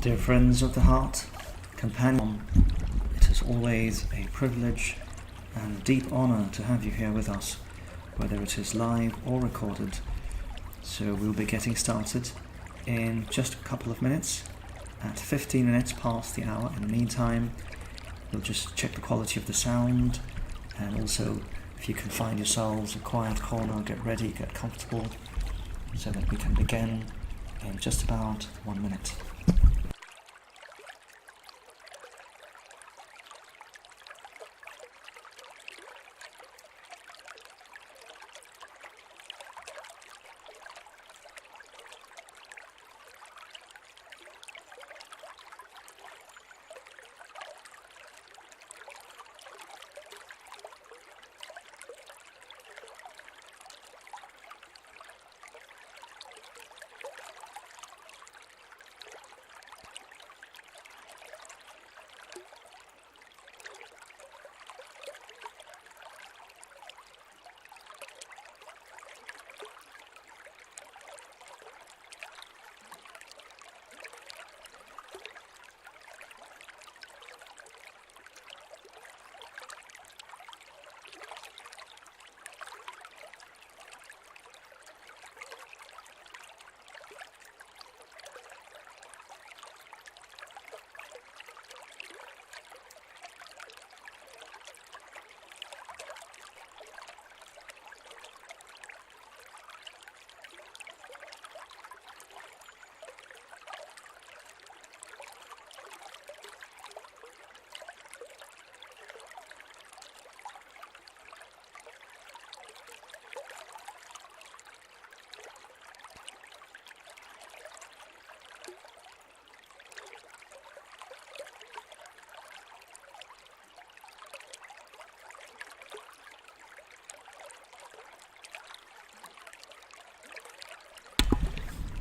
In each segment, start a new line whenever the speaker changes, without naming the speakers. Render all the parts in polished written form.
Dear friends of the heart, companion, it is always a privilege and a deep honor to have you here with us, whether it is live or recorded. So we'll be getting started in just a couple of minutes, at 15 minutes past the hour. In the meantime, we'll just check the quality of the sound, and also if you can find yourselves a quiet corner, get ready, get comfortable, so that we can begin in just about 1 minute.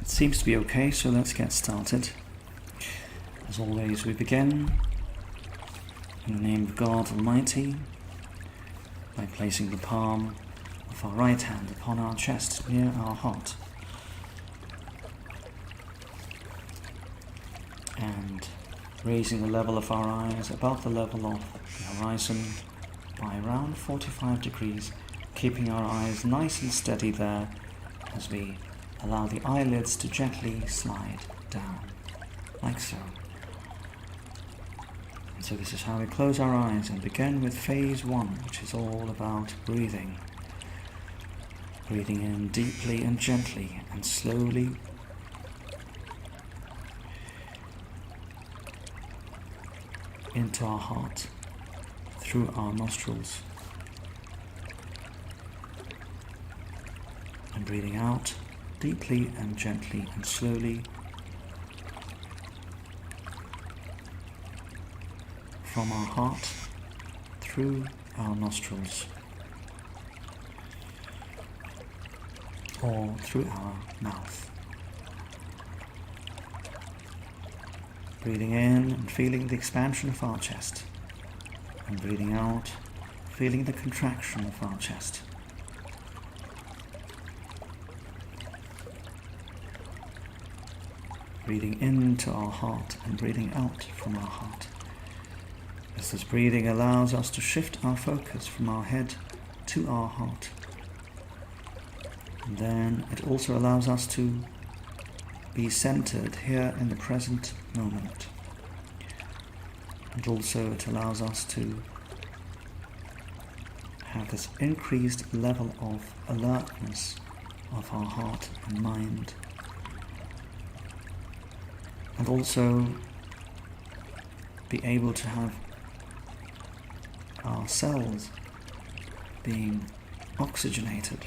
Seems to be okay, so let's get started. As always, we begin in the name of God Almighty by placing the palm of our right hand upon our chest near our heart, and raising the level of our eyes above the level of the horizon by around 45 degrees, keeping our eyes nice and steady there as we allow the eyelids to gently slide down, like so. And so this is how we close our eyes and begin with phase 1, which is all about breathing. Breathing in deeply and gently and slowly, into our heart, through our nostrils. And breathing out deeply and gently and slowly from our heart through our nostrils, or through our mouth. Breathing in and feeling the expansion of our chest, and breathing out, feeling the contraction of our chest. Breathing into our heart and breathing out from our heart. As this breathing allows us to shift our focus from our head to our heart. And then it also allows us to be centered here in the present moment. And also it allows us to have this increased level of alertness of our heart and mind. And also be able to have our cells being oxygenated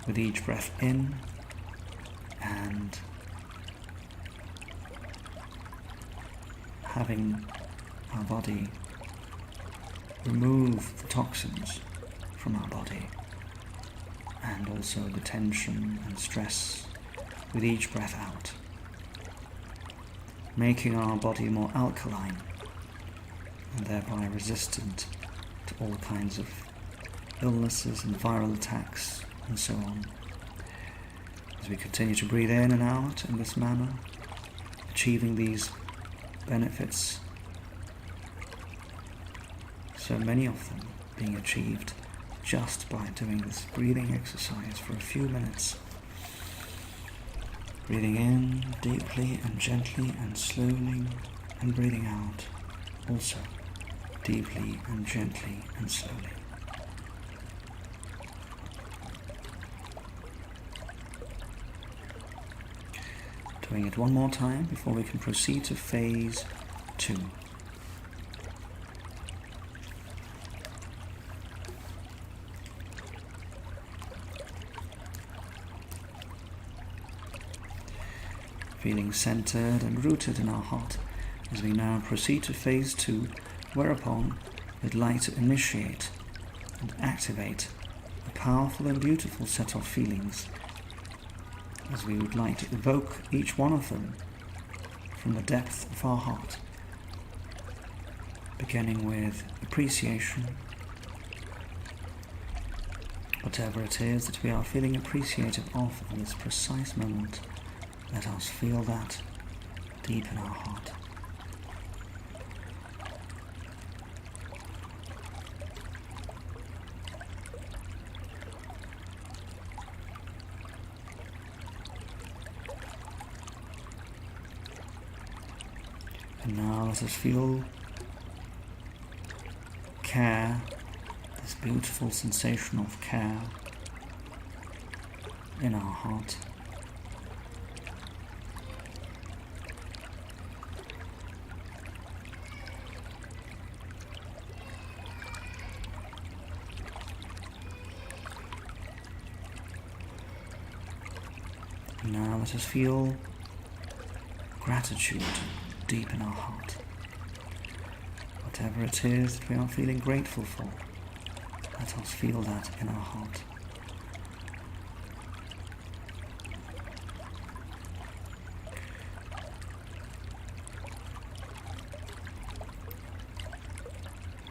with each breath in, and having our body remove the toxins from our body, and also the tension and stress with each breath out, making our body more alkaline and thereby resistant to all kinds of illnesses and viral attacks and so on. As we continue to breathe in and out in this manner, achieving these benefits, so many of them being achieved just by doing this breathing exercise for a few minutes. Breathing in deeply and gently and slowly, and breathing out also deeply and gently and slowly. Doing it one more time before we can proceed to phase 2. Feeling centered and rooted in our heart as we now proceed to phase 2, whereupon we'd like to initiate and activate a powerful and beautiful set of feelings, as we would like to evoke each one of them from the depth of our heart, beginning with appreciation. Whatever it is that we are feeling appreciative of in this precise moment, let us feel that deep in our heart. And now let us feel care, this beautiful sensation of care in our heart. And now let us feel gratitude deep in our heart. Whatever it is that we are feeling grateful for, let us feel that in our heart.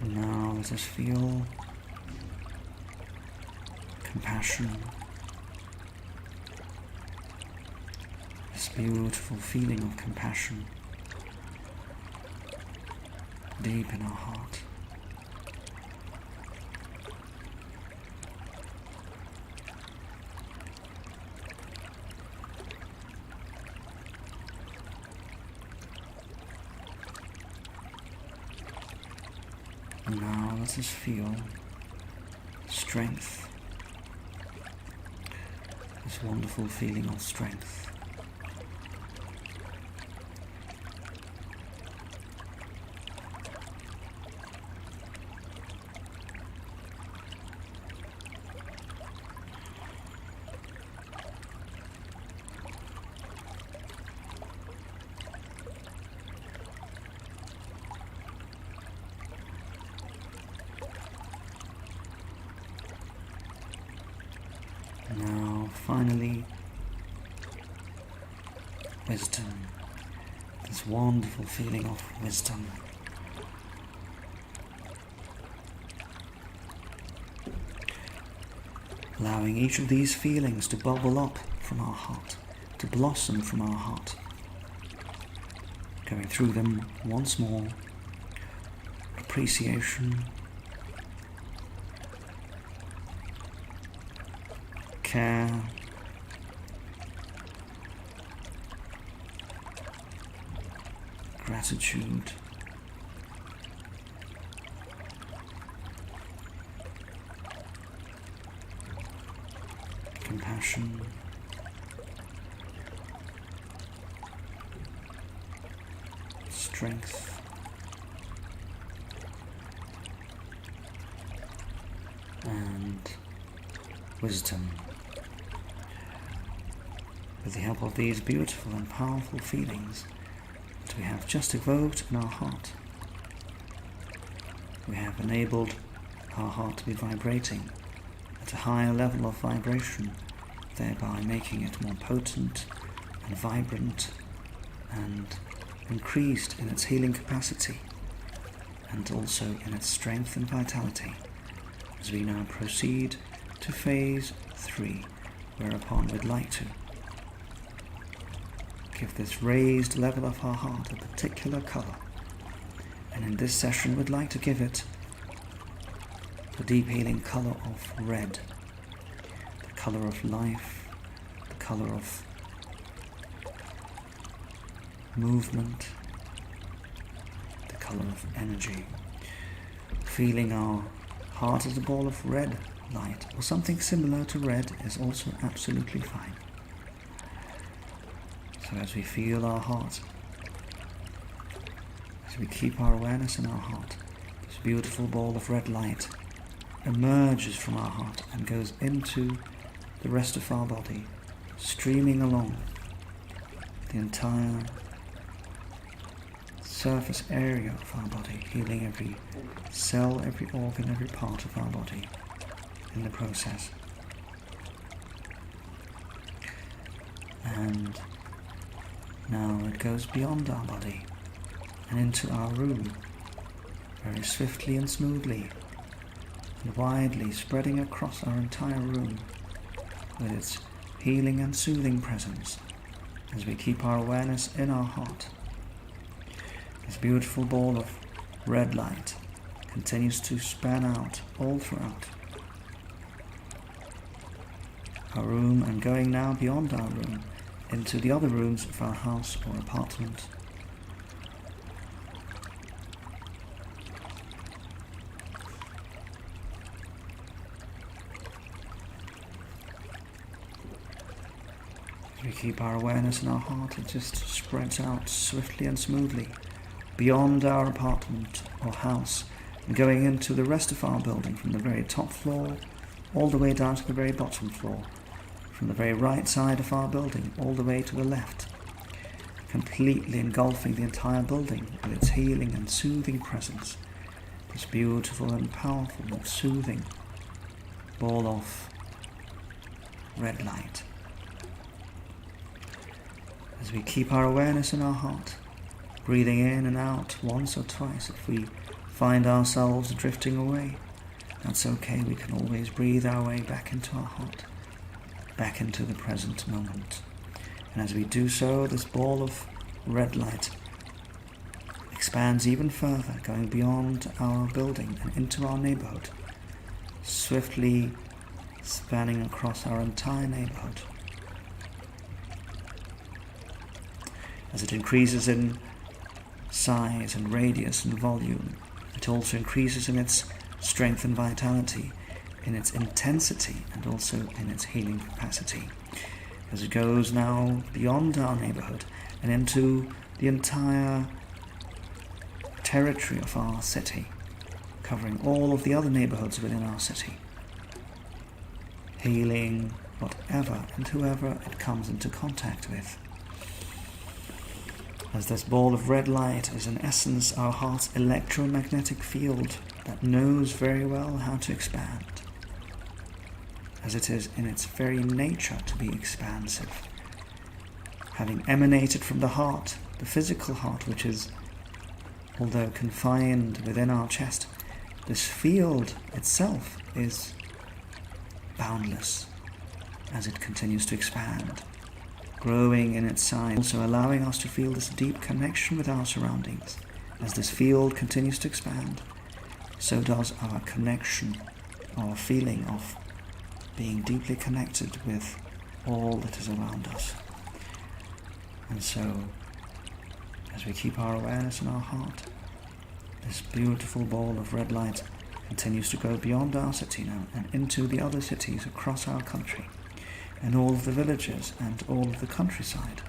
And now let us feel compassion, this beautiful feeling of compassion deep in our heart. And now let us feel strength, this wonderful feeling of strength. Now, finally, wisdom, this wonderful feeling of wisdom. Allowing each of these feelings to bubble up from our heart, to blossom from our heart. Going through them once more. Appreciation, care, gratitude, compassion, strength, and wisdom. With the help of these beautiful and powerful feelings that we have just evoked in our heart, we have enabled our heart to be vibrating at a higher level of vibration, thereby making it more potent and vibrant and increased in its healing capacity and also in its strength and vitality, as we now proceed to phase 3, whereupon we'd like to give this raised level of our heart a particular colour. And in this session we'd like to give it the deep healing colour of red, the colour of life, the colour of movement, the colour of energy. Feeling our heart as a ball of red light, or something similar to red, is also absolutely fine. So as we feel our heart, as we keep our awareness in our heart, this beautiful ball of red light emerges from our heart and goes into the rest of our body, streaming along the entire surface area of our body, healing every cell, every organ, every part of our body in the process. And now it goes beyond our body and into our room, very swiftly and smoothly and widely, spreading across our entire room with its healing and soothing presence as we keep our awareness in our heart. This beautiful ball of red light continues to span out all throughout our room and going now beyond our room into the other rooms of our house or apartment. As we keep our awareness in our heart, it just spreads out swiftly and smoothly beyond our apartment or house and going into the rest of our building, from the very top floor all the way down to the very bottom floor, from the very right side of our building all the way to the left, completely engulfing the entire building with its healing and soothing presence, this beautiful and powerful and soothing ball of red light. As we keep our awareness in our heart, breathing in and out once or twice, if we find ourselves drifting away, that's okay. We can always breathe our way back into our heart, back into the present moment. And as we do so, this ball of red light expands even further, going beyond our building and into our neighborhood, swiftly spanning across our entire neighborhood. As it increases in size and radius and volume, it also increases in its strength and vitality, in its intensity, and also in its healing capacity. As it goes now beyond our neighborhood and into the entire territory of our city, covering all of the other neighborhoods within our city, healing whatever and whoever it comes into contact with. As this ball of red light is in essence our heart's electromagnetic field that knows very well how to expand, as it is in its very nature to be expansive. Having emanated from the heart, the physical heart, which is, although confined within our chest, this field itself is boundless as it continues to expand, growing in its size, also allowing us to feel this deep connection with our surroundings. As this field continues to expand, so does our connection, our feeling of being deeply connected with all that is around us. And so, as we keep our awareness in our heart, this beautiful ball of red light continues to go beyond our city now and into the other cities across our country, and all of the villages and all of the countryside,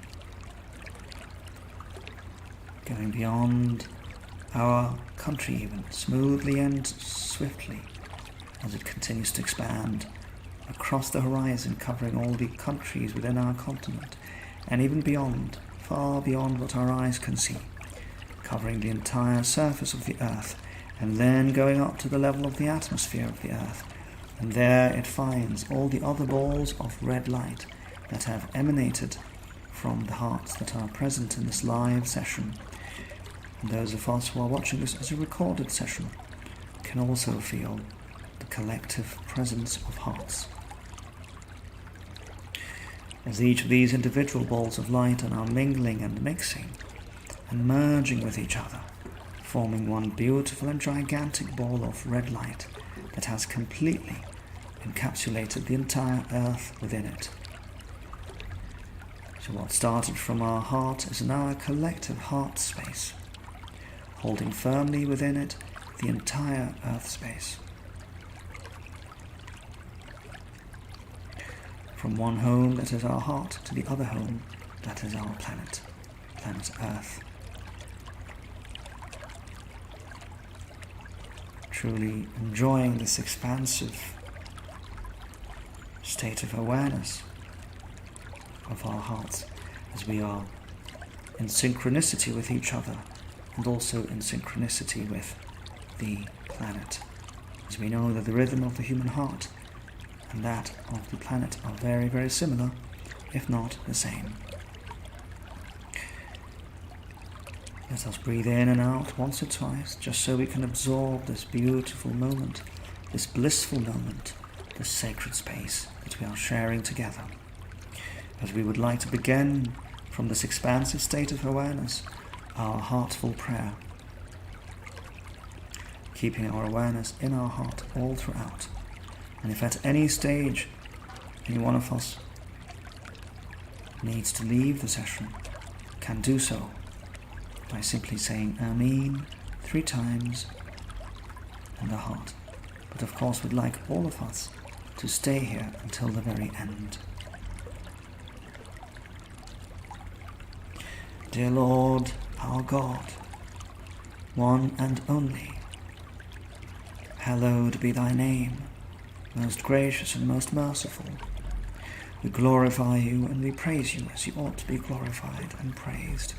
going beyond our country even, smoothly and swiftly, as it continues to expand across the horizon, covering all the countries within our continent, and even beyond, far beyond what our eyes can see, covering the entire surface of the earth, and then going up to the level of the atmosphere of the earth. And there it finds all the other balls of red light that have emanated from the hearts that are present in this live session. And those of us who are watching this as a recorded session can also feel the collective presence of hearts. as each of these individual balls of light are now mingling and mixing and merging with each other, forming one beautiful and gigantic ball of red light that has completely encapsulated the entire earth within it. So what started from our heart is now a collective heart space, holding firmly within it the entire earth space. From one home that is our heart to the other home that is our planet, planet Earth. Truly enjoying this expansive state of awareness of our hearts as we are in synchronicity with each other and also in synchronicity with the planet. As we know that the rhythm of the human heart and that of the planet are very, very similar, if not the same. Let us breathe in and out once or twice, just so we can absorb this beautiful moment, this blissful moment, this sacred space that we are sharing together. As we would like to begin from this expansive state of awareness, our heartful prayer, keeping our awareness in our heart all throughout. And if at any stage any one of us needs to leave the session, can do so by simply saying Ameen 3 times in the heart. But of course we'd like all of us to stay here until the very end. Dear Lord, our God, one and only, hallowed be thy name, most gracious and most merciful. We glorify you and we praise you as you ought to be glorified and praised.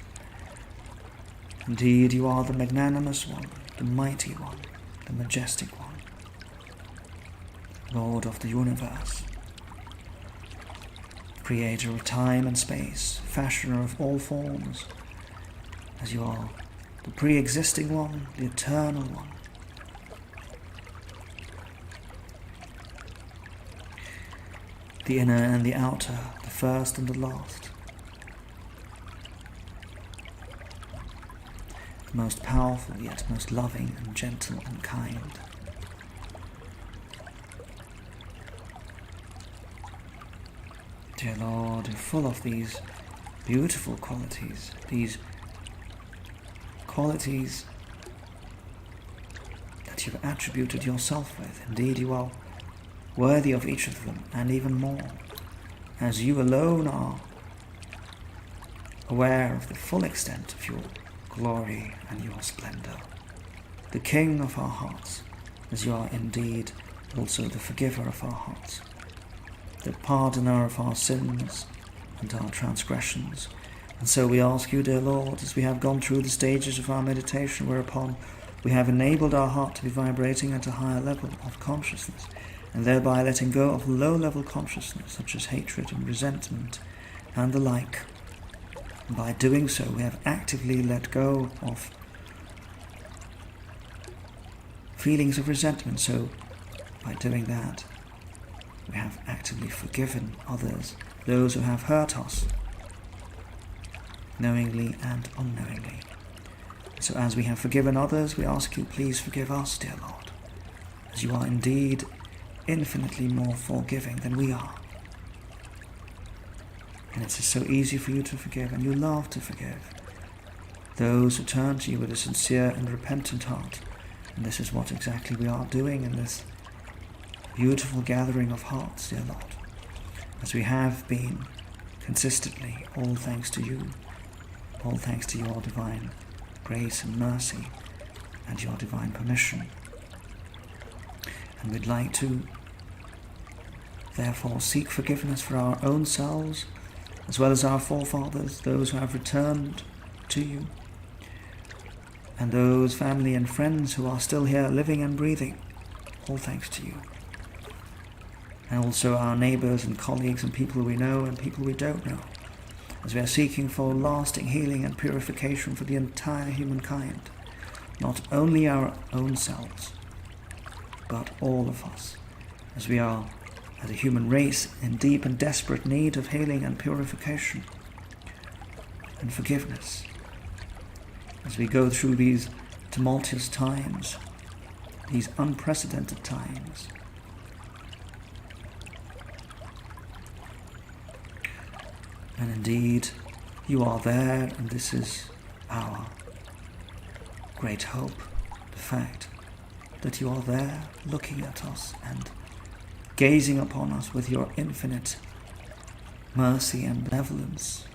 Indeed, you are the magnanimous one, the mighty one, the majestic one, Lord of the universe, creator of time and space, fashioner of all forms, as you are the pre-existing one, the eternal one. The inner and the outer, the first and the last, the most powerful yet most loving and gentle and kind. Dear Lord, you're full of these beautiful qualities, these qualities that you've attributed yourself with. Indeed, you are worthy of each of them, and even more, as you alone are aware of the full extent of your glory and your splendor. The King of our hearts, as you are indeed also the forgiver of our hearts, the pardoner of our sins and our transgressions. And so we ask you, dear Lord, as we have gone through the stages of our meditation, whereupon we have enabled our heart to be vibrating at a higher level of consciousness, and thereby letting go of low-level consciousness such as hatred and resentment and the like. And by doing so, we have actively let go of feelings of resentment. So by doing that, we have actively forgiven others, those who have hurt us, knowingly and unknowingly. So as we have forgiven others, we ask you, please forgive us, dear Lord, as you are indeed infinitely more forgiving than we are. And it is so easy for you to forgive, and you love to forgive those who turn to you with a sincere and repentant heart. And this is what exactly we are doing in this beautiful gathering of hearts, dear Lord, as we have been consistently, all thanks to you, all thanks to your divine grace and mercy and your divine permission. And we'd like to therefore seek forgiveness for our own selves, as well as our forefathers, those who have returned to you, and those family and friends who are still here living and breathing, all thanks to you. And also our neighbours and colleagues and people we know and people we don't know, as we are seeking for lasting healing and purification for the entire humankind, not only our own selves, but all of us, as we are as a human race in deep and desperate need of healing and purification and forgiveness. As we go through these tumultuous times, these unprecedented times, and indeed, you are there, and this is our great hope, the fact that you are there looking at us and gazing upon us with your infinite mercy and benevolence.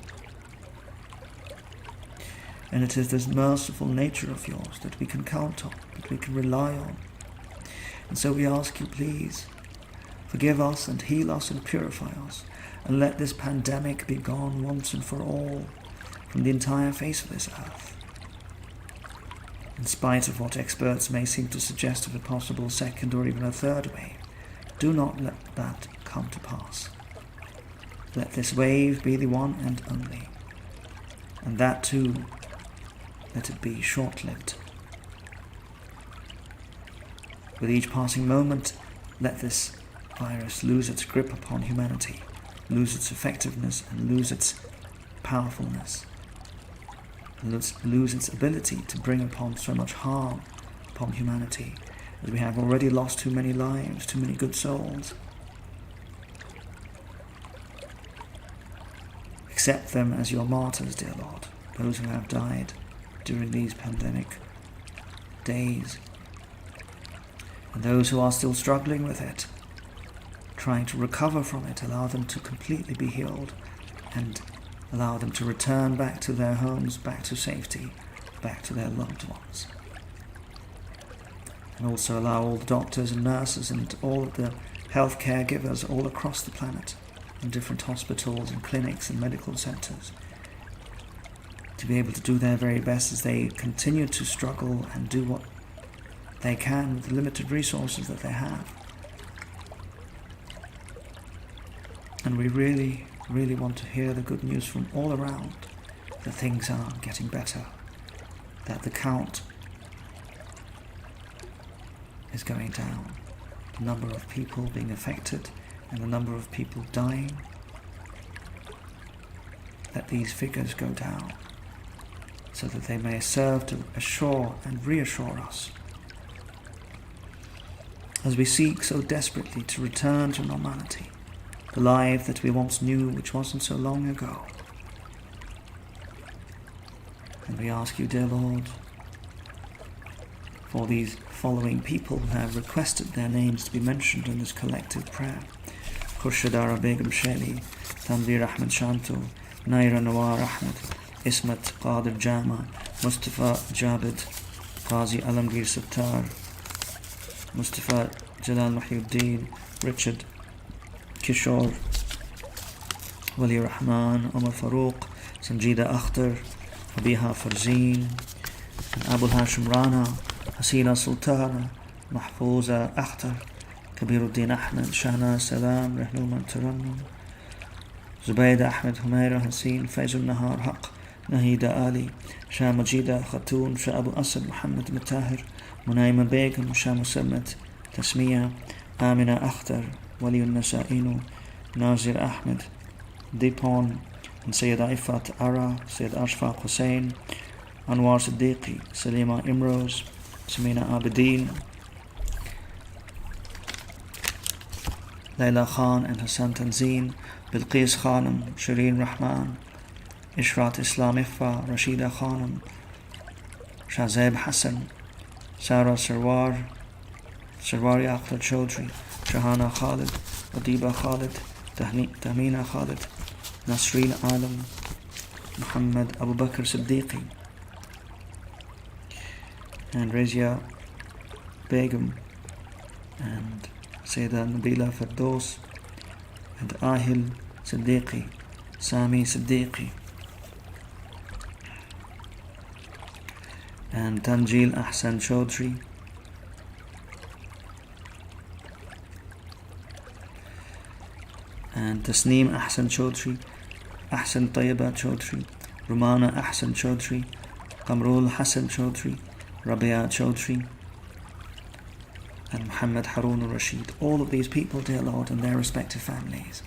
And it is this merciful nature of yours that we can count on, that we can rely on. And so we ask you, please, forgive us and heal us and purify us, and let this pandemic be gone once and for all from the entire face of this earth. In spite of what experts may seem to suggest of a possible second or even a third wave, do not let that come to pass. Let this wave be the one and only, and that too, let it be short-lived. With each passing moment, let this virus lose its grip upon humanity, lose its effectiveness, and lose its powerfulness, and lose its ability to bring upon so much harm upon humanity, as we have already lost too many lives, too many good souls. Accept them as your martyrs, dear Lord, those who have died during these pandemic days, and those who are still struggling with it, trying to recover from it. Allow them to completely be healed, and allow them to return back to their homes, back to safety, back to their loved ones. And also allow all the doctors and nurses and all of the health caregivers all across the planet, in different hospitals and clinics and medical centers, to be able to do their very best as they continue to struggle and do what they can with the limited resources that they have. And we really, really want to hear the good news from all around, that things are getting better, that the count is going down, the number of people being affected and the number of people dying. Let these figures go down, so that they may serve to assure and reassure us as we seek so desperately to return to normality, the life that we once knew, which wasn't so long ago. And we ask you, dear Lord, for these following people who have requested their names to be mentioned in this collective prayer: Khurshidara Begum Sheli, Tanveer Ahmed Shanto, Naira Nawar Ahmed, Ismat Qadir Jama, Mustafa Jabed, Qazi Alamgir Sattar, Mustafa Jalal Mahyuddin, Richard Kishore, Wali Rahman, Omar Farouk, Sanjida Akhtar, Fabiha Farzeen, and Abu Hashim Rana, Hasina Sultana, Mahfouza Akhtar, Kabiruddin Ahmed, Shahna Salam, Rahnuman Tarannum, Zubayda Ahmed, Humaira Haseen, Faizul Nahar Haq, Nahida Ali, Shah Majida Khatoon, Shah Abu Asad Muhammad Matahir, Munaima Begum, Shah Musammat Tasmiya, Amina Akhtar, Waliun Nasa'inu, Nazir Ahmed, Deepon, and Sayyid Ifat Ara, Sayyid Ashfaq Hussain, Anwar Siddiqui, Salima Imroz, Samina Abedin, Layla Khan and Hassan Tanzeen, Bilqis Khanum, Shireen Rahman, Ishrat Islam Iffa, Rashida Khanum, Shahzeb Hassan, Sarah Sarwari Akhtar Chaudhry, Shahana Khalid, Adiba Khalid, Tahmina Khalid, Nasreen Alam, Muhammad Abu Bakr Siddiqui, and Razia Begum, and Sayyida Nabila Fardos, and Ahil Siddiqui, Sami Siddiqui, and Tanjil Ahsan Chaudhry, and Tasneem Ahsan Chaudhry, Ahsan Tayyiba Chaudhry, Rumana Ahsan Chaudhry, Kamrul Hassan Chaudhry, Rabia Chaudhry, and Muhammad Harun al-Rashid, all of these people, dear Lord, and their respective families,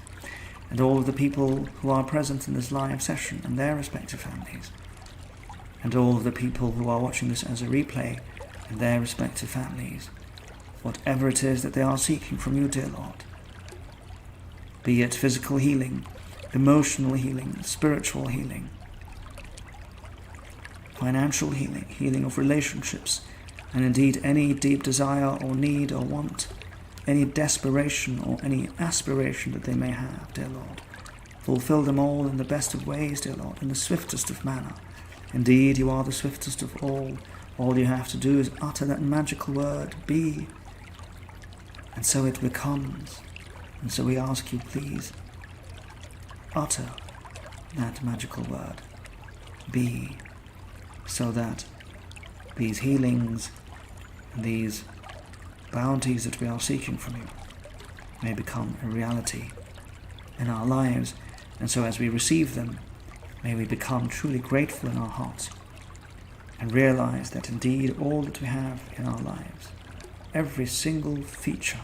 and all of the people who are present in this live session and their respective families, and all of the people who are watching this as a replay and their respective families, whatever it is that they are seeking from you, dear Lord, be it physical healing, emotional healing, spiritual healing, financial healing, healing of relationships, and indeed any deep desire or need or want, any desperation or any aspiration that they may have, dear Lord. Fulfill them all in the best of ways, dear Lord, in the swiftest of manner. Indeed, you are the swiftest of all. All you have to do is utter that magical word, be, and so it becomes. And so we ask you, please, utter that magical word, be, so that these healings and these bounties that we are seeking from you may become a reality in our lives. And so as we receive them, may we become truly grateful in our hearts and realize that indeed all that we have in our lives, every single feature,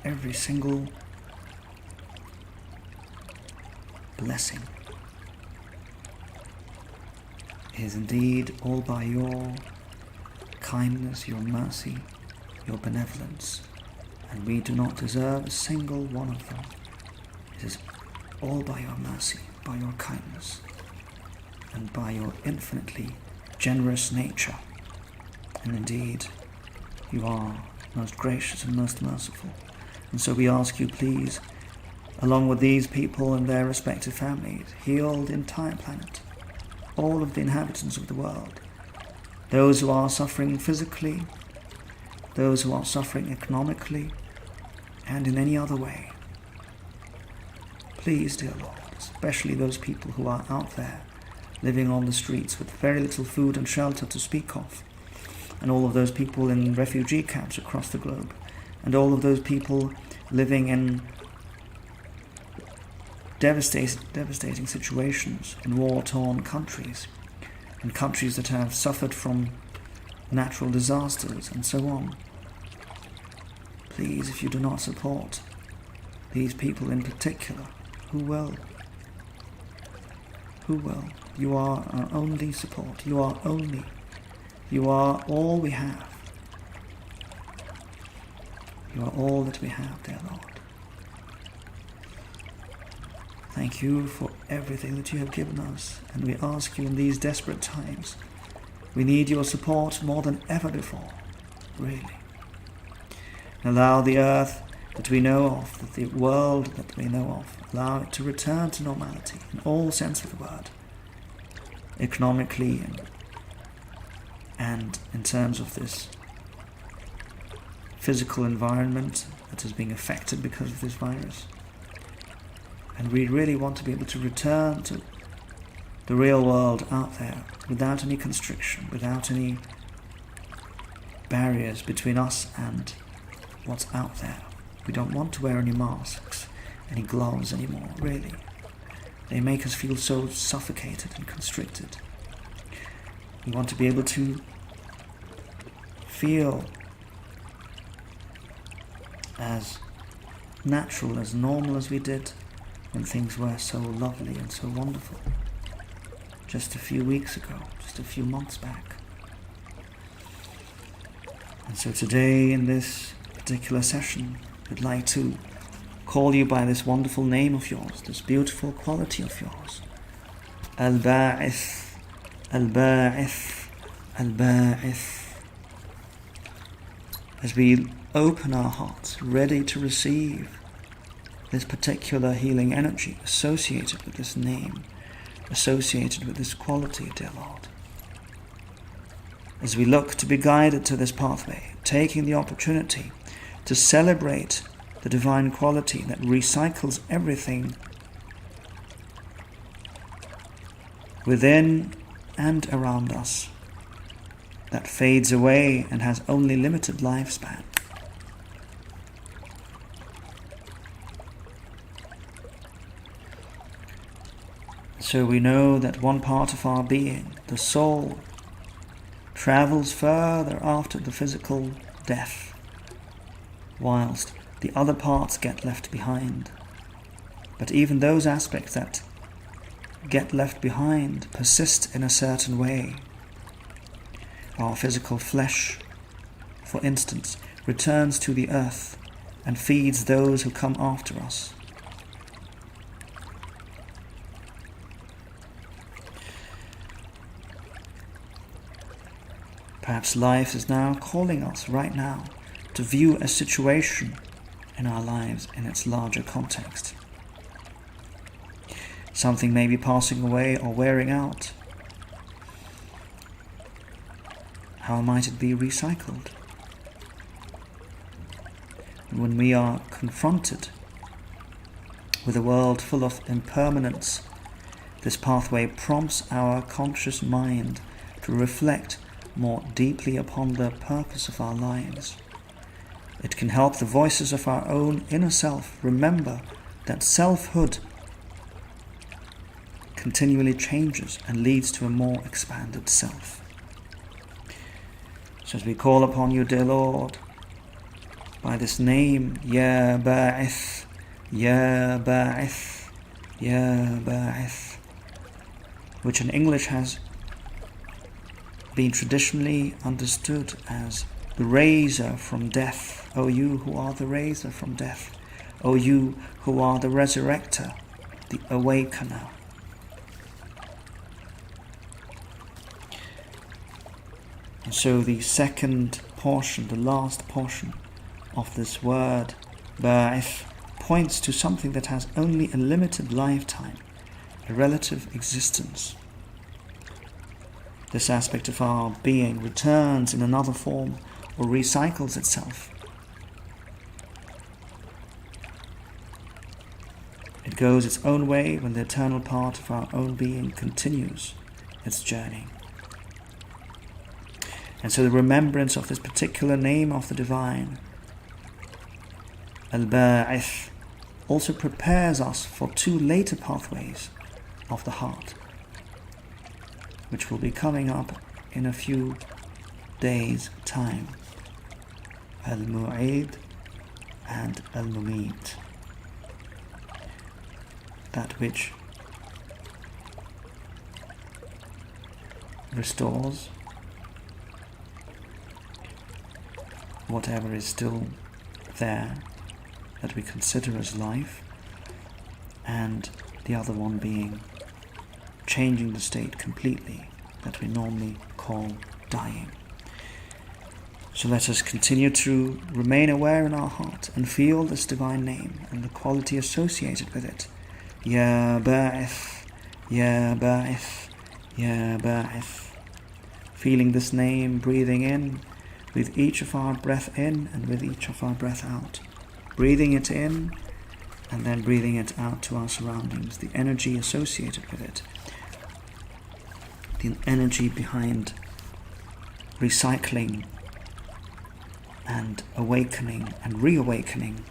every single blessing, is indeed all by your kindness, your mercy, your benevolence, and we do not deserve a single one of them. It is all by your mercy, by your kindness, and by your infinitely generous nature. And indeed, you are most gracious and most merciful. And so we ask you, please, along with these people and their respective families, heal the entire planet, all of the inhabitants of the world, those who are suffering physically, those who are suffering economically, and in any other way. Please, dear Lord, especially those people who are out there living on the streets with very little food and shelter to speak of, and all of those people in refugee camps across the globe, and all of those people living in devastating situations in war-torn countries, in countries that have suffered from natural disasters and so on. Please, if you do not support these people in particular, who will? Who will? You are our only support. You are all we have. You are all that we have, dear Lord. Thank you for everything that you have given us, and we ask you in these desperate times, we need your support more than ever before, really. Allow the earth that we know of, the world that we know of, allow it to return to normality in all sense of the word, economically and in terms of this physical environment that is being affected because of this virus. And we really want to be able to return to the real world out there without any constriction, without any barriers between us and what's out there. We don't want to wear any masks, any gloves anymore, really. They make us feel so suffocated and constricted. We want to be able to feel as natural, as normal as we did when things were so lovely and so wonderful just a few weeks ago, just a few months back. And so today in this particular session, we'd like to call you by this wonderful name of yours, this beautiful quality of yours. Al-Baa'ith, Al-Baa'ith, Al-Baa'ith. As we open our hearts, ready to receive this particular healing energy associated with this name, associated with this quality, dear Lord. As we look to be guided to this pathway, taking the opportunity to celebrate the divine quality that recycles everything within and around us, that fades away and has only limited lifespan. So we know that one part of our being, the soul, travels further after the physical death whilst the other parts get left behind. But even those aspects that get left behind persist in a certain way. Our physical flesh, for instance, returns to the earth and feeds those who come after us. Perhaps life is now calling us right now to view a situation in our lives in its larger context. Something may be passing away or wearing out. How might it be recycled? When we are confronted with a world full of impermanence, this pathway prompts our conscious mind to reflect more deeply upon the purpose of our lives. It can help the voices of our own inner self remember that selfhood continually changes and leads to a more expanded self. So as we call upon you, dear Lord, by this name, Ya Baa'ith, Ya Baa'ith, Ya Baa'ith, which in English has been traditionally understood as the raiser from death. O you who are the raiser from death. O you who are the Resurrector, the Awakener. And so the second portion, the last portion of this word, Baa'ith, points to something that has only a limited lifetime, a relative existence. This aspect of our being returns in another form or recycles itself. It goes its own way when the eternal part of our own being continues its journey. And so the remembrance of this particular name of the Divine, Al-Baa'ith, also prepares us for two later pathways of the heart, which will be coming up in a few days' time. Al-Mu'id and Al-Mumit. That which restores whatever is still there that we consider as life, and the other one being changing the state completely that we normally call dying. So let us continue to remain aware in our heart and feel this divine name and the quality associated with it. Ya Baa'ith, Ya Baa'ith, Ya Baa'ith. Feeling this name, breathing in with each of our breath in and with each of our breath out. Breathing it in and then breathing it out to our surroundings. The energy associated with it. The energy behind recycling and awakening and reawakening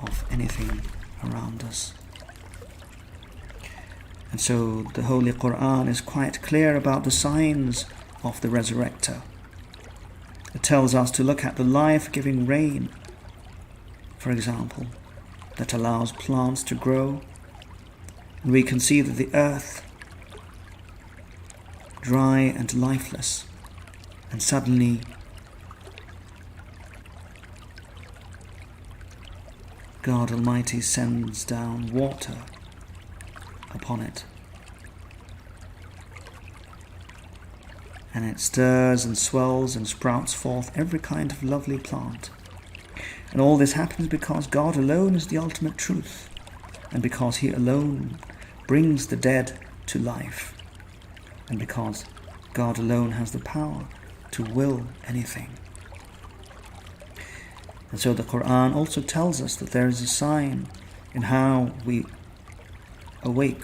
of anything around us. And so the Holy Quran is quite clear about the signs of the Resurrector. It tells us to look at the life-giving rain, for example, that allows plants to grow. And we can see that the earth, dry and lifeless, and suddenly God Almighty sends down water upon it, and it stirs and swells and sprouts forth every kind of lovely plant. And all this happens because God alone is the ultimate truth, and because He alone brings the dead to life, and because God alone has the power to will anything. And so the Quran also tells us that there is a sign in how we awake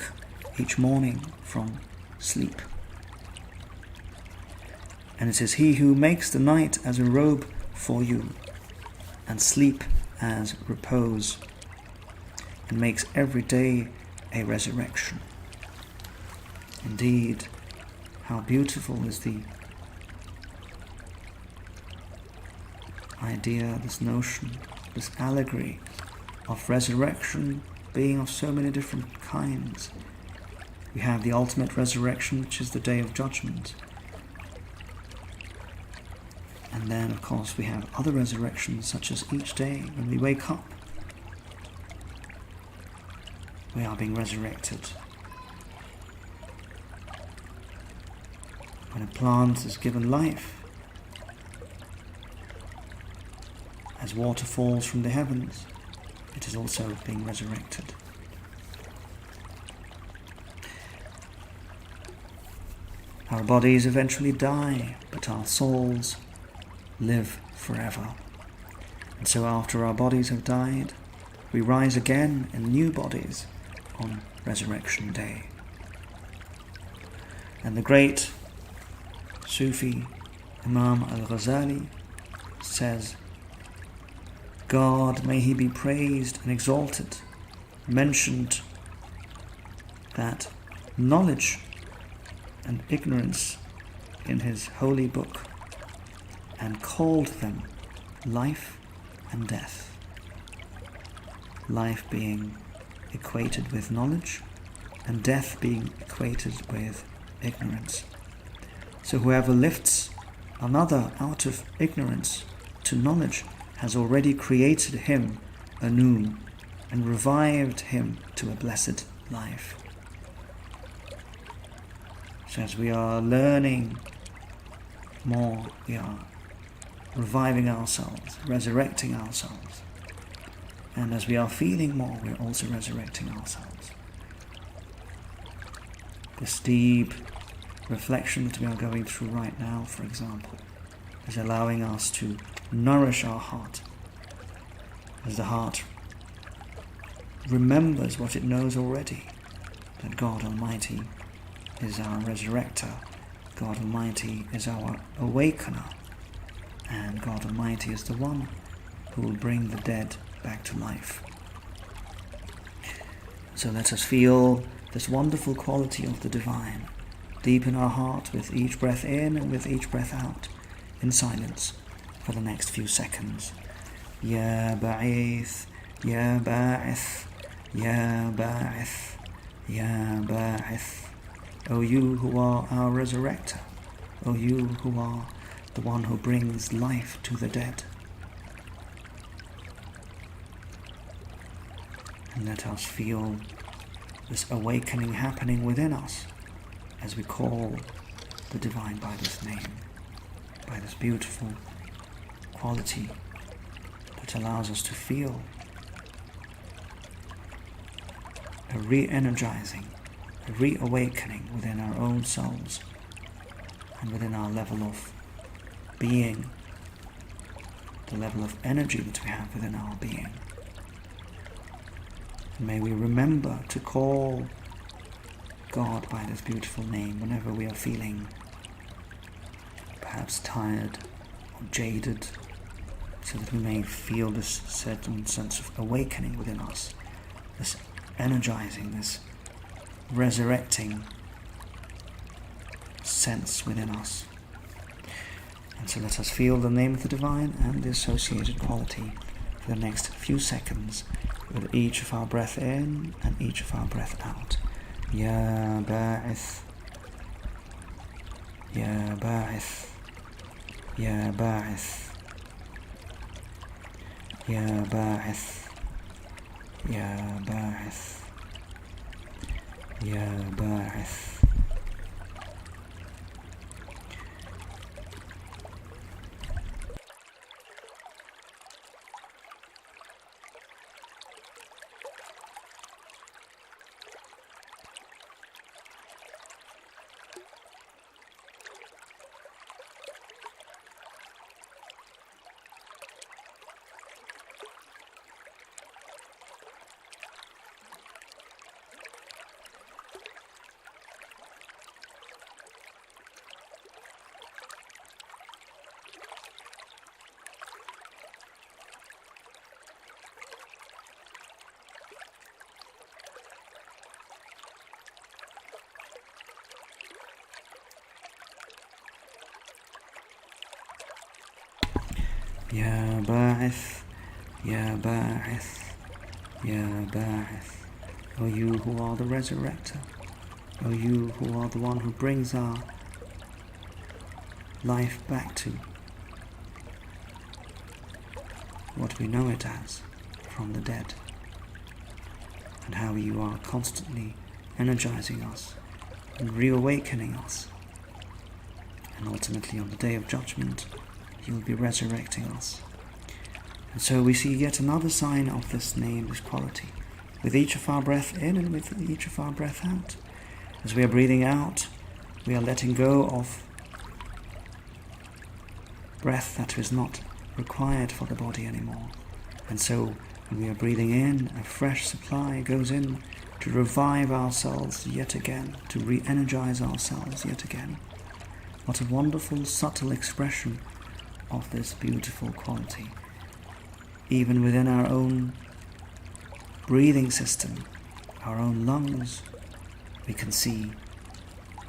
each morning from sleep. And it is He who makes the night as a robe for you, and sleep as repose, and makes every day a resurrection. Indeed, how beautiful is the idea, this notion this allegory of resurrection being of so many different kinds. We have the ultimate resurrection, which is the day of judgment. And then, of course, we have other resurrections, such as each day when we wake up, we are being resurrected. When a plant is given life, as water falls from the heavens, it is also being resurrected. Our bodies eventually die, but our souls live forever. And so after our bodies have died, we rise again in new bodies on Resurrection Day. And the great Sufi Imam al-Ghazali says, God, may he be praised and exalted, mentioned that knowledge and ignorance in his holy book, and called them life and death. Life being equated with knowledge, and death being equated with ignorance. So whoever lifts another out of ignorance to knowledge has already created him anew and revived him to a blessed life. So as we are learning more, we are reviving ourselves, resurrecting ourselves. And as we are feeling more, we're also resurrecting ourselves. This deep reflection that we are going through right now, for example, is allowing us to nourish our heart, as the heart remembers what it knows already, that God Almighty is our Resurrector, God Almighty is our Awakener, and God Almighty is the one who will bring the dead back to life. So let us feel this wonderful quality of the divine deep in our heart with each breath in and with each breath out, in silence for the next few seconds. Ya Baa'ith, Ya Baa'ith, Ya Baa'ith, Ya Baa'ith. O you who are our Resurrector, O you who are the one who brings life to the dead. And let us feel this awakening happening within us as we call the divine by this name, by this beautiful quality that allows us to feel a re-energizing, a reawakening within our own souls and within our level of being, the level of energy that we have within our being. And may we remember to call God by this beautiful name whenever we are feeling perhaps tired or jaded, so that we may feel this certain sense of awakening within us, this energizing, this resurrecting sense within us. And so let us feel the name of the divine and the associated quality for the next few seconds with each of our breath in and each of our breath out. Ya Baa'ith, Ya Baa'ith, Ya Baa'ith, Ya Baa'ith, Ya Baa'ith, Ya Baa'ith. Ya Baa'ith, Ya Baa'ith, Ya Baa'ith, O you who are the Resurrector, O you who are the one who brings our life back to what we know it as, from the dead, and how you are constantly energizing us and reawakening us, and ultimately on the day of judgment you will be resurrecting us. And so we see yet another sign of this name, this quality, with each of our breath in and with each of our breath out. As we are breathing out, we are letting go of breath that is not required for the body anymore. And so when we are breathing in, a fresh supply goes in to revive ourselves yet again, to re-energize ourselves yet again. What a wonderful, subtle expression of this beautiful quality. Even within our own breathing system, our own lungs, we can see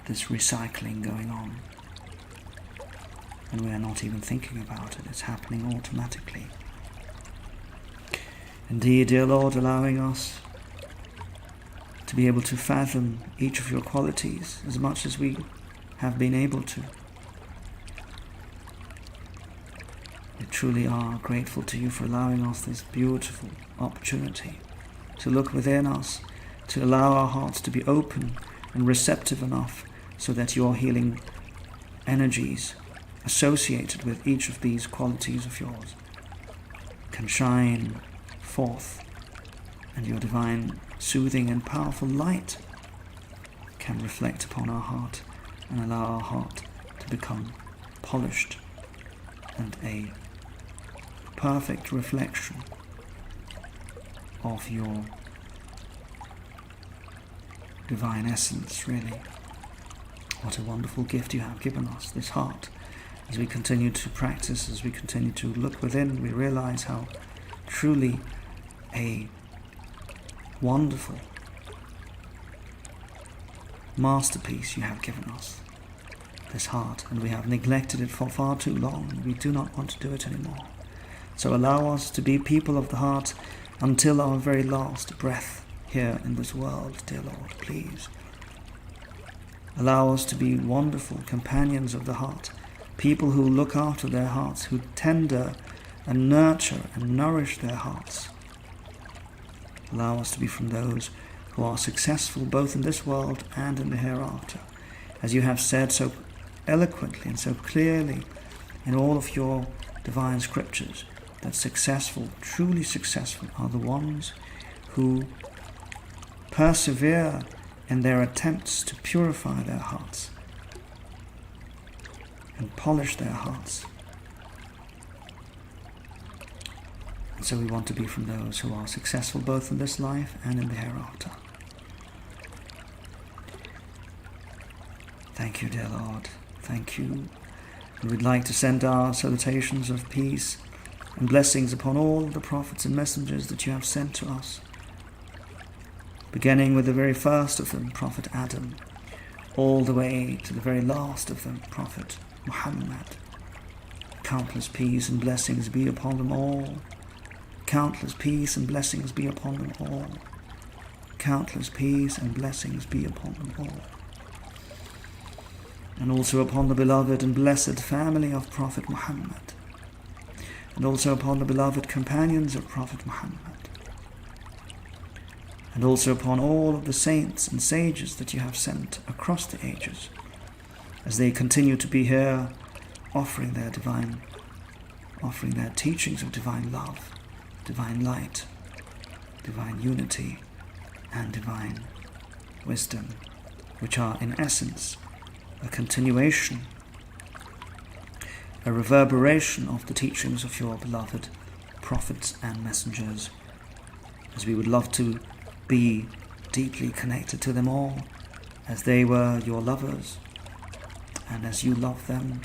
this recycling going on. And we are not even thinking about it, it's happening automatically. Indeed, dear Lord, allowing us to be able to fathom each of your qualities as much as we have been able to. We truly are grateful to you for allowing us this beautiful opportunity to look within us, to allow our hearts to be open and receptive enough so that your healing energies associated with each of these qualities of yours can shine forth, and your divine soothing and powerful light can reflect upon our heart and allow our heart to become polished and a perfect reflection of your divine essence, really. What a wonderful gift you have given us, this heart. As we continue to practice, as we continue to look within, we realize how truly a wonderful masterpiece you have given us, this heart, and we have neglected it for far too long. We do not want to do it anymore. So allow us to be people of the heart until our very last breath here in this world, dear Lord, please. Allow us to be wonderful companions of the heart, people who look after their hearts, who tender and nurture and nourish their hearts. Allow us to be from those who are successful both in this world and in the hereafter, as you have said so eloquently and so clearly in all of your divine scriptures, that successful, truly successful, are the ones who persevere in their attempts to purify their hearts and polish their hearts. And so we want to be from those who are successful both in this life and in the hereafter. Thank you, dear Lord. Thank you. We would like to send our salutations of peace and blessings upon all the prophets and messengers that you have sent to us, beginning with the very first of them, Prophet Adam, all the way to the very last of them, Prophet Muhammad. Countless peace and blessings be upon them all. Countless peace and blessings be upon them all. Countless peace and blessings be upon them all. And also upon the beloved and blessed family of Prophet Muhammad, and also upon the beloved companions of Prophet Muhammad, and also upon all of the saints and sages that you have sent across the ages, as they continue to be here, offering their teachings of divine love, divine light, divine unity, and divine wisdom, which are in essence a continuation, a reverberation of the teachings of your beloved prophets and messengers, as we would love to be deeply connected to them all, as they were your lovers, and as you love them,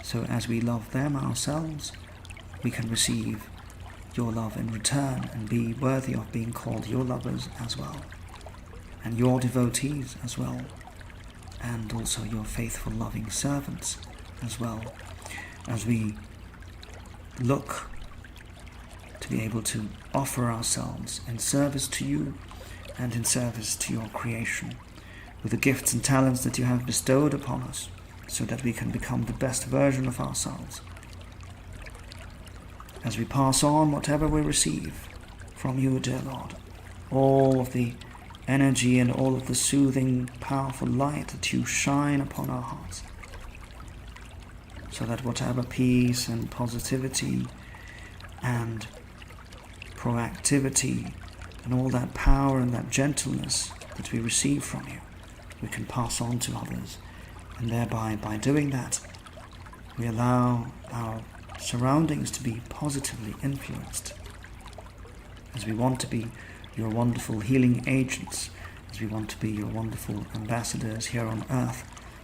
so as we love them ourselves, we can receive your love in return and be worthy of being called your lovers as well, and your devotees as well, and also your faithful loving servants as well, as we look to be able to offer ourselves in service to you and in service to your creation, with the gifts and talents that you have bestowed upon us, so that we can become the best version of ourselves. As we pass on whatever we receive from you, dear Lord, all of the energy and all of the soothing, powerful light that you shine upon our hearts, so that whatever peace and positivity and proactivity and all that power and that gentleness that we receive from you, we can pass on to others. And thereby, by doing that, we allow our surroundings to be positively influenced, as we want to be your wonderful healing agents, as we want to be your wonderful ambassadors here on earth,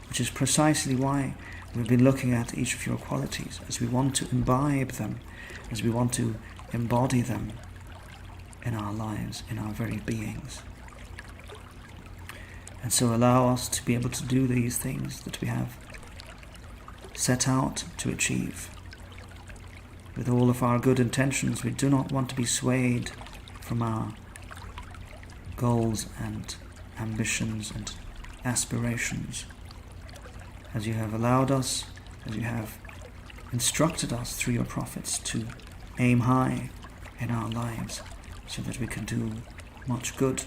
which is precisely why we've been looking at each of your qualities, as we want to imbibe them, as we want to embody them in our lives, in our very beings. And so allow us to be able to do these things that we have set out to achieve. With all of our good intentions, we do not want to be swayed from our goals and ambitions and aspirations. As you have allowed us, as you have instructed us through your prophets to aim high in our lives, so that we can do much good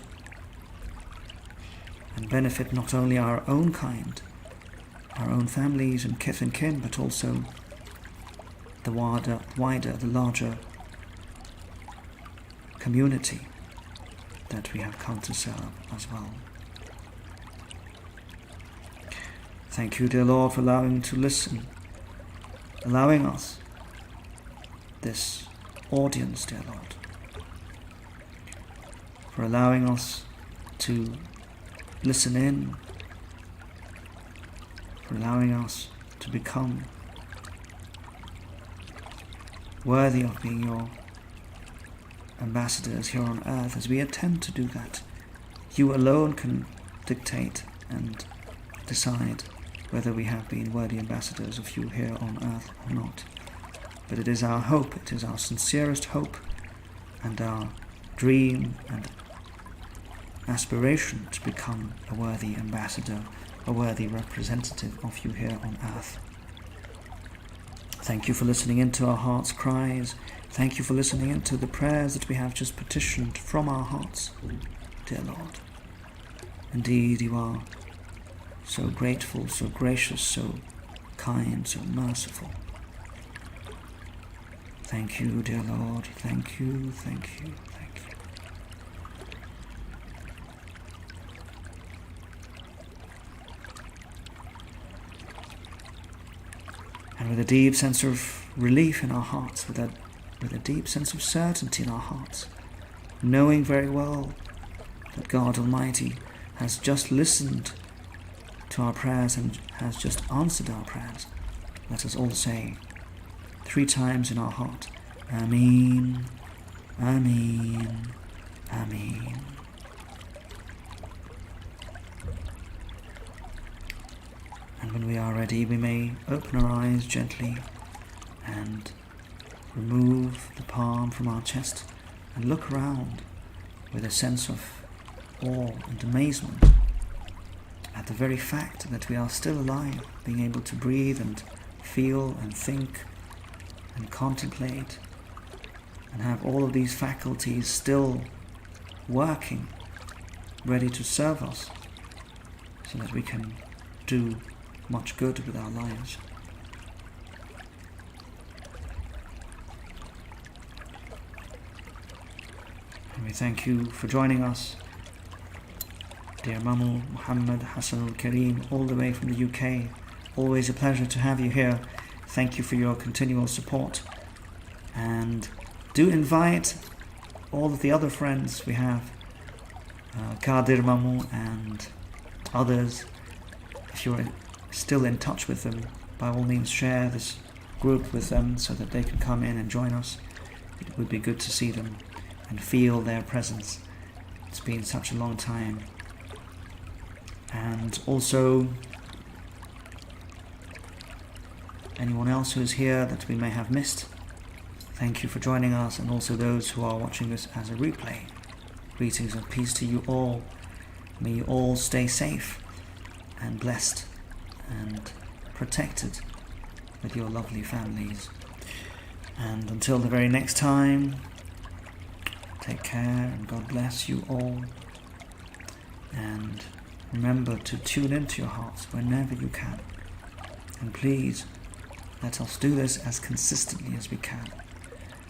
and benefit not only our own kind, our own families and kith and kin, but also the the larger community that we have come to serve as well. Thank you, dear Lord, for allowing to listen, allowing us this audience, dear Lord, for allowing us to listen in, for allowing us to become worthy of being your ambassadors here on earth. As we attempt to do that, you alone can dictate and decide whether we have been worthy ambassadors of you here on earth or not. But it is our hope, it is our sincerest hope and our dream and aspiration to become a worthy ambassador, a worthy representative of you here on earth. Thank you for listening into our hearts' cries. Thank you for listening into the prayers that we have just petitioned from our hearts, dear Lord. Indeed, you are so grateful, so gracious, so kind, so merciful. Thank you, dear Lord. Thank you, thank you, thank you. And with a deep sense of relief in our hearts, with a deep sense of certainty in our hearts, knowing very well that God Almighty has just listened to our prayers and has just answered our prayers, let us all say 3 times in our heart, Ameen, Ameen, Ameen. And when we are ready, we may open our eyes gently and remove the palm from our chest and look around with a sense of awe and amazement at the very fact that we are still alive, being able to breathe and feel and think and contemplate and have all of these faculties still working, ready to serve us, so that we can do much good with our lives. And we thank you for joining us, dear Mamu Muhammad Hassan al-Kareem, all the way from the UK. Always a pleasure to have you here. Thank you for your continual support, and do invite all of the other friends we have, Kadir Mamu and others. If you're still in touch with them, by all means share this group with them so that they can come in and join us. It would be good to see them and feel their presence. It's been such a long time. And also anyone else who is here that we may have missed, Thank you for joining us, and also those who are watching this as a replay. Greetings of peace to you all. May you all stay safe and blessed and protected with your lovely families. And until the very next time, take care and God bless you all. And remember to tune into your hearts whenever you can. And please, let us do this as consistently as we can.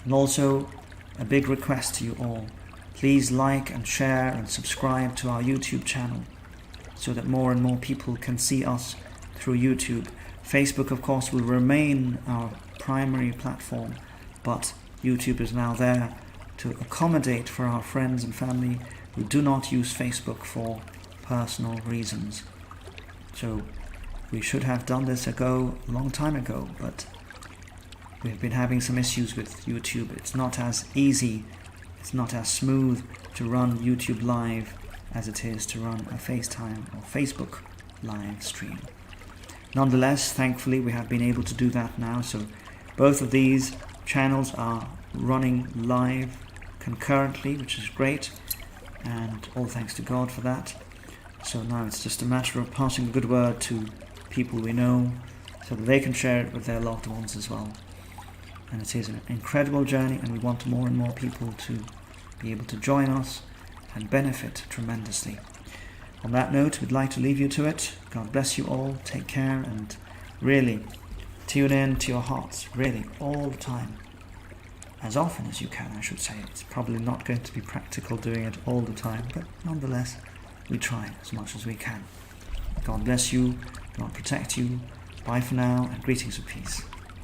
And also, a big request to you all. Please like and share and subscribe to our YouTube channel so that more and more people can see us through YouTube. Facebook, of course, will remain our primary platform, but YouTube is now there to accommodate for our friends and family who do not use Facebook for personal reasons. So we should have done this a long time ago, but we've been having some issues with YouTube. It's not as easy, it's not as smooth to run YouTube live as it is to run a FaceTime or Facebook live stream. Nonetheless, thankfully, we have been able to do that now. So both of these channels are running live concurrently, which is great, and all thanks to God for that. So now it's just a matter of passing the good word to people we know so that they can share it with their loved ones as well. And it is an incredible journey, and we want more and more people to be able to join us and benefit tremendously. On that note, we'd like to leave you to it. God bless you all. Take care, and really tune in to your hearts, really, all the time. As often as you can, I should say. It's probably not going to be practical doing it all the time, but nonetheless, we try as much as we can. God bless you. God protect you. Bye for now, and greetings of peace.